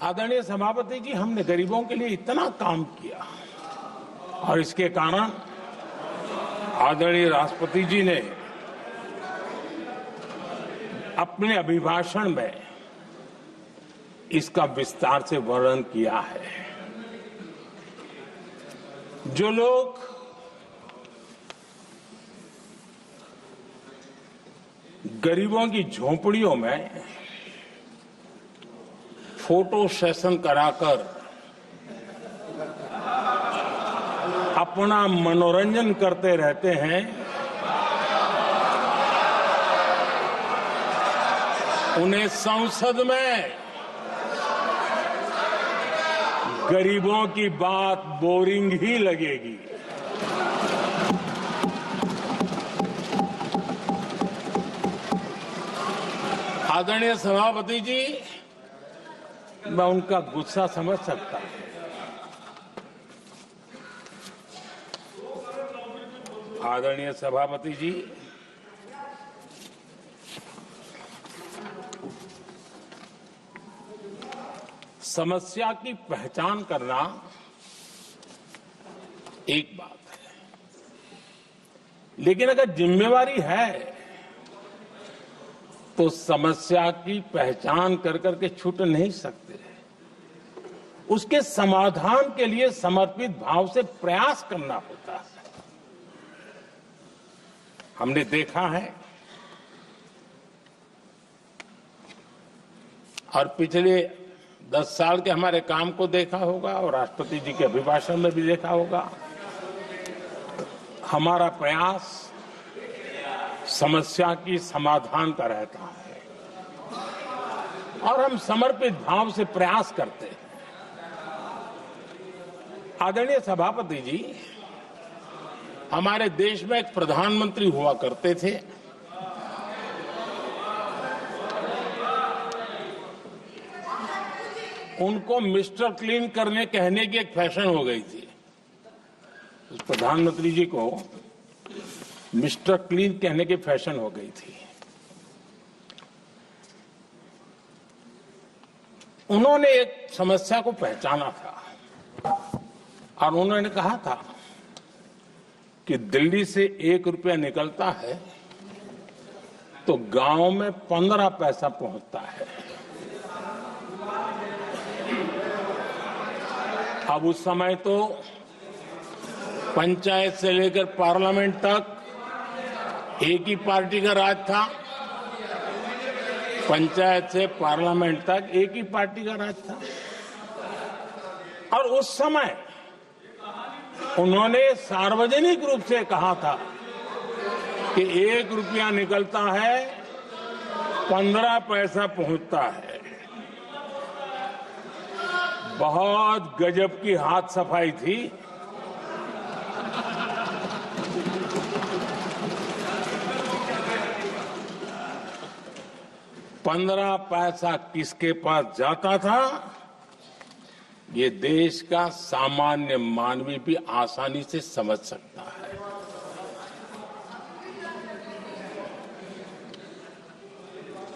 आदरणीय सभापति जी, हमने गरीबों के लिए इतना काम किया और इसके कारण आदरणीय राष्ट्रपति जी ने अपने अभिभाषण में इसका विस्तार से वर्णन किया है। जो लोग गरीबों की झोपड़ियों में फोटो सेशन कराकर अपना मनोरंजन करते रहते हैं, उन्हें संसद में गरीबों की बात बोरिंग ही लगेगी। आदरणीय सभापति जी, मैं उनका गुस्सा समझ सकता हूं। आदरणीय सभापति जी, समस्या की पहचान करना एक बात है, लेकिन अगर जिम्मेवारी है तो समस्या की पहचान कर करके छूट नहीं सकते। उसके समाधान के लिए समर्पित भाव से प्रयास करना होता है। हमने देखा है और पिछले 10 साल के हमारे काम को देखा होगा और राष्ट्रपति जी के अभिभाषण में भी देखा होगा, हमारा प्रयास समस्या की समाधान का रहता है और हम समर्पित भाव से प्रयास करते हैं। आदरणीय सभापति जी, हमारे देश में एक प्रधानमंत्री हुआ करते थे। उनको मिस्टर क्लीन करने कहने की एक फैशन हो गई थी। उस प्रधानमंत्री जी को मिस्टर क्लीन कहने की फैशन हो गई थी। उन्होंने एक समस्या को पहचाना था और उन्होंने कहा था कि दिल्ली से 1 रुपया निकलता है तो गांव में 15 पैसा पहुंचता है। अब उस समय तो पंचायत से लेकर पार्लियामेंट तक एक ही पार्टी का राज था। पंचायत से पार्लियामेंट तक एक ही पार्टी का राज था और उस समय उन्होंने सार्वजनिक रूप से कहा था कि 1 रुपया निकलता है, 15 पैसा पहुंचता है। बहुत गजब की हाथ सफाई थी। पंद्रह पैसा किसके पास जाता था, ये देश का सामान्य मानवी भी आसानी से समझ सकता है।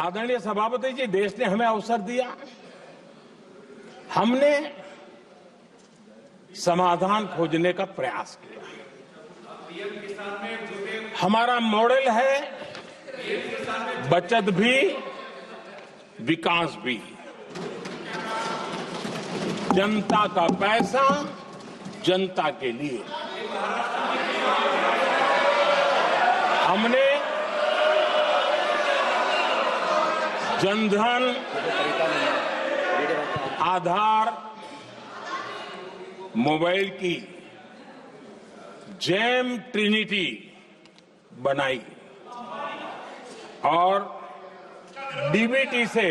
आदरणीय सभापति जी, देश ने हमें अवसर दिया, हमने समाधान खोजने का प्रयास किया। हमारा मॉडल है बचत भी विकास भी। जनता का पैसा जनता के लिए। हमने जनधन, आधार, मोबाइल की जेम ट्रिनिटी बनाई और डीबीटी से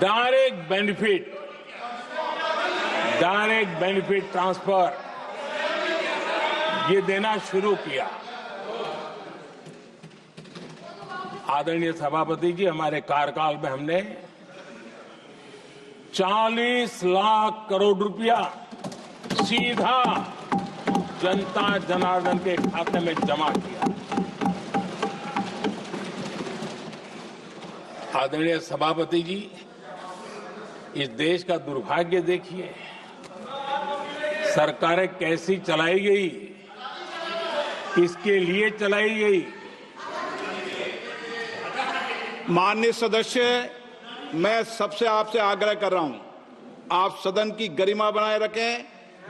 डायरेक्ट बेनिफिट ट्रांसफर ये देना शुरू किया। आदरणीय सभापति जी, हमारे कार्यकाल में हमने 40 लाख करोड़ रुपया सीधा जनता जनार्दन के खाते में जमा किया। आदरणीय सभापति जी, इस देश का दुर्भाग्य देखिए, सरकारें कैसी चलाई गई, किसके लिए चलाई गई। माननीय सदस्य, मैं सबसे आपसे आग्रह कर रहा हूं, आप सदन की गरिमा बनाए रखें।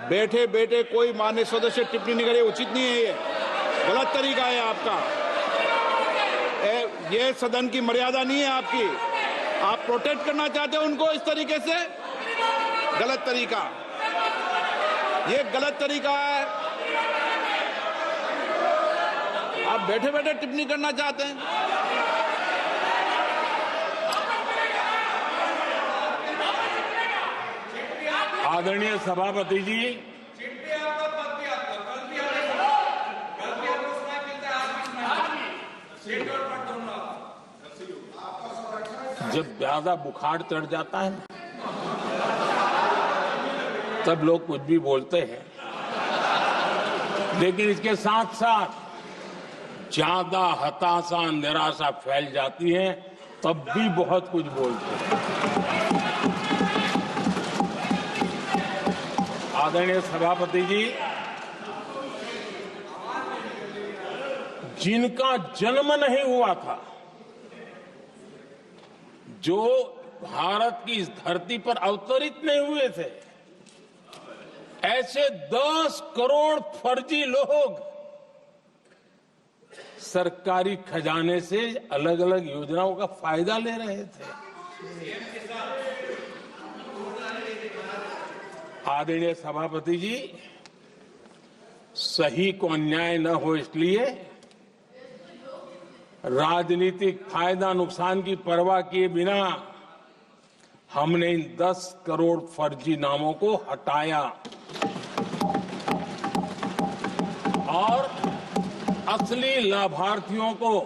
बैठे बैठे कोई माननीय सदस्य टिप्पणी नहीं करे, उचित नहीं है, ये गलत तरीका है आपका। ये सदन की मर्यादा नहीं है आपकी। आप प्रोटेक्ट करना चाहते हो उनको इस तरीके से, गलत तरीका, ये गलत तरीका है। आप बैठे बैठे टिप्पणी करना चाहते हैं। आदरणीय सभापति जी, जब ज्यादा बुखार चढ़ जाता है तब लोग कुछ भी बोलते हैं, लेकिन इसके साथ साथ ज्यादा हताशा निराशा फैल जाती है तब भी बहुत कुछ बोलते हैं। आदरणीय सभापति जी, जिनका जन्म नहीं हुआ था, जो भारत की इस धरती पर अवतरित नहीं हुए थे, ऐसे 10 करोड़ फर्जी लोग सरकारी खजाने से अलग अलग योजनाओं का फायदा ले रहे थे। आदरणीय सभापति जी, सही को अन्याय न हो इसलिए राजनीतिक फायदा नुकसान की परवाह किए बिना हमने इन 10 करोड़ फर्जी नामों को हटाया और असली लाभार्थियों को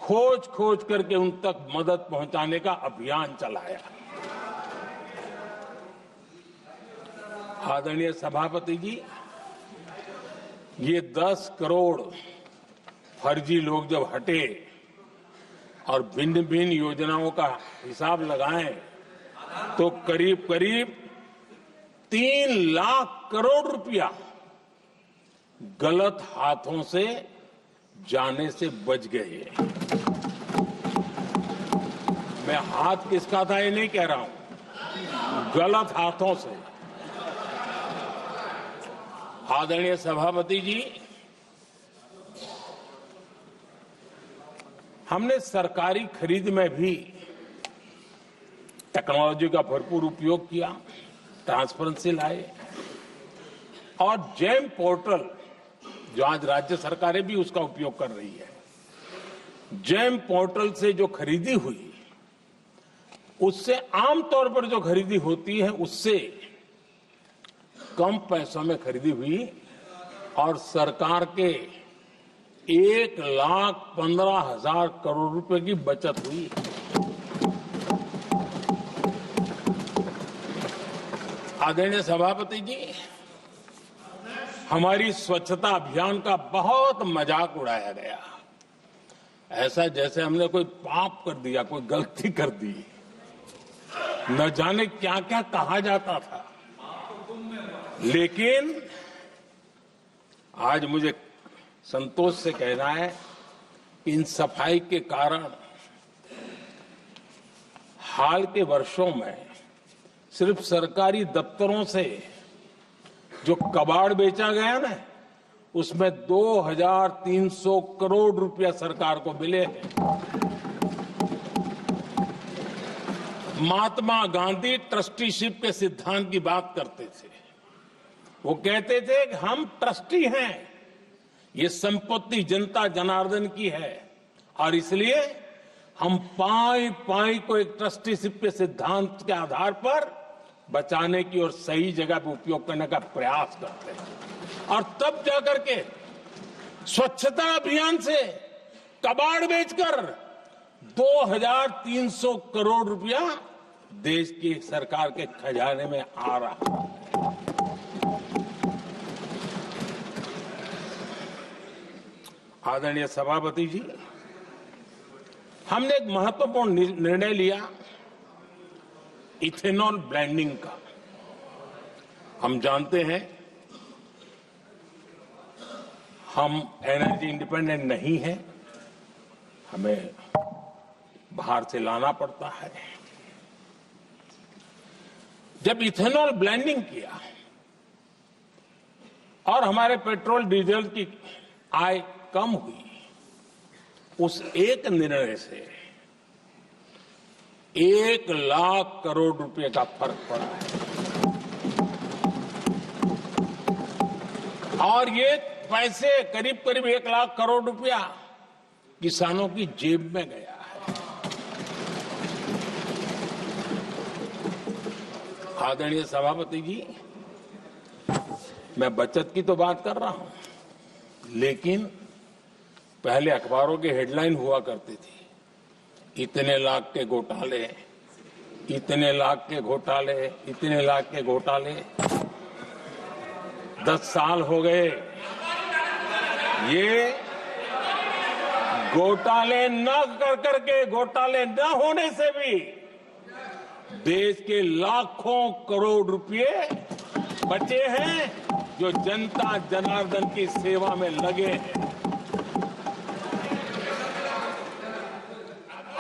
खोज खोज करके उन तक मदद पहुंचाने का अभियान चलाया। आदरणीय सभापति जी, ये 10 करोड़ फर्जी लोग जब हटे और भिन्न भिन्न योजनाओं का हिसाब लगाएं तो करीब करीब 3 लाख करोड़ रुपया गलत हाथों से जाने से बच गए। मैं हाथ किसका था ये नहीं कह रहा हूं, गलत हाथों से। आदरणीय सभापति जी, हमने सरकारी खरीद में भी टेक्नोलॉजी का भरपूर उपयोग किया, ट्रांसपेरेंसी लाए और जेम पोर्टल, जो आज राज्य सरकारें भी उसका उपयोग कर रही है, जेम पोर्टल से जो खरीदी हुई, उससे आमतौर पर जो खरीदी होती है उससे कम पैसों में खरीदी हुई और सरकार के 1,15,000 करोड़ रुपए की बचत हुई। आदरणीय सभापति जी, हमारी स्वच्छता अभियान का बहुत मजाक उड़ाया गया, ऐसा जैसे हमने कोई पाप कर दिया, कोई गलती कर दी, न जाने क्या क्या कहा जाता था। लेकिन आज मुझे संतोष से कहना है कि इन सफाई के कारण हाल के वर्षों में सिर्फ सरकारी दफ्तरों से जो कबाड़ बेचा गया ना, उसमें 2,300 करोड़ रुपया सरकार को मिले हैं। महात्मा गांधी ट्रस्टीशिप के सिद्धांत की बात करते थे। वो कहते थे कि हम ट्रस्टी हैं, ये संपत्ति जनता जनार्दन की है और इसलिए हम पाई पाई को एक ट्रस्टीशिप के सिद्धांत के आधार पर बचाने की और सही जगह पर उपयोग करने का प्रयास करते हैं। और तब जाकर के स्वच्छता अभियान से कबाड़ बेचकर 2,300 करोड़ रुपया देश की सरकार के खजाने में आ रहा है। आदरणीय सभापति जी, हमने एक महत्वपूर्ण निर्णय लिया इथेनॉल ब्लेंडिंग का। हम जानते हैं हम एनर्जी इंडिपेंडेंट नहीं है, हमें बाहर से लाना पड़ता है। जब इथेनॉल ब्लेंडिंग किया और हमारे पेट्रोल डीजल की आय कम हुई, उस एक निर्णय से 1 लाख करोड़ रुपए का फर्क पड़ा है। और ये पैसे करीब करीब 1 लाख करोड़ रुपया किसानों की जेब में गया है। आदरणीय सभापति जी, मैं बचत की तो बात कर रहा हूं, लेकिन पहले अखबारों की हेडलाइन हुआ करती थी, इतने लाख के घोटाले, इतने लाख के घोटाले, इतने लाख के घोटाले। 10 साल हो गए, ये घोटाले न कर करके, घोटाले न होने से भी देश के लाखों करोड़ रुपए बचे हैं, जो जनता जनार्दन की सेवा में लगे हैं।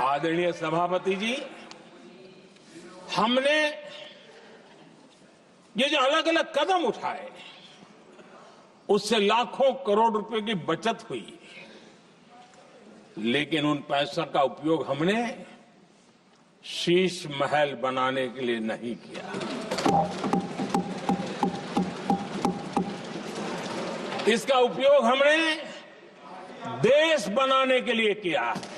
आदरणीय सभापति जी, हमने ये जो अलग अलग कदम उठाए, उससे लाखों करोड़ रुपए की बचत हुई, लेकिन उन पैसों का उपयोग हमने शीश महल बनाने के लिए नहीं किया। इसका उपयोग हमने देश बनाने के लिए किया है।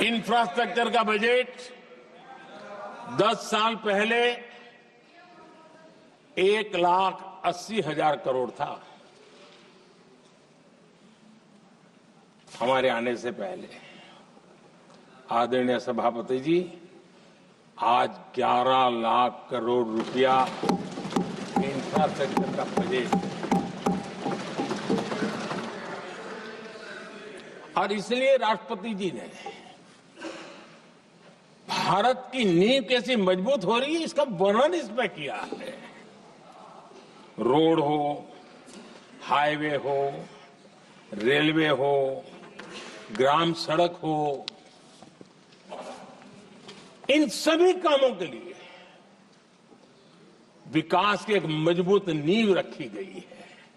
इंफ्रास्ट्रक्चर का बजट 10 साल पहले 1,80,000 करोड़ था, हमारे आने से पहले। आदरणीय सभापति जी, आज 11 लाख करोड़ रुपया इंफ्रास्ट्रक्चर का बजट, और इसलिए राष्ट्रपति जी ने भारत की नींव कैसी मजबूत हो रही है, इसका वर्णन इसमें किया है। रोड हो, हाईवे हो, रेलवे हो, ग्राम सड़क हो, इन सभी कामों के लिए विकास की एक मजबूत नींव रखी गई है।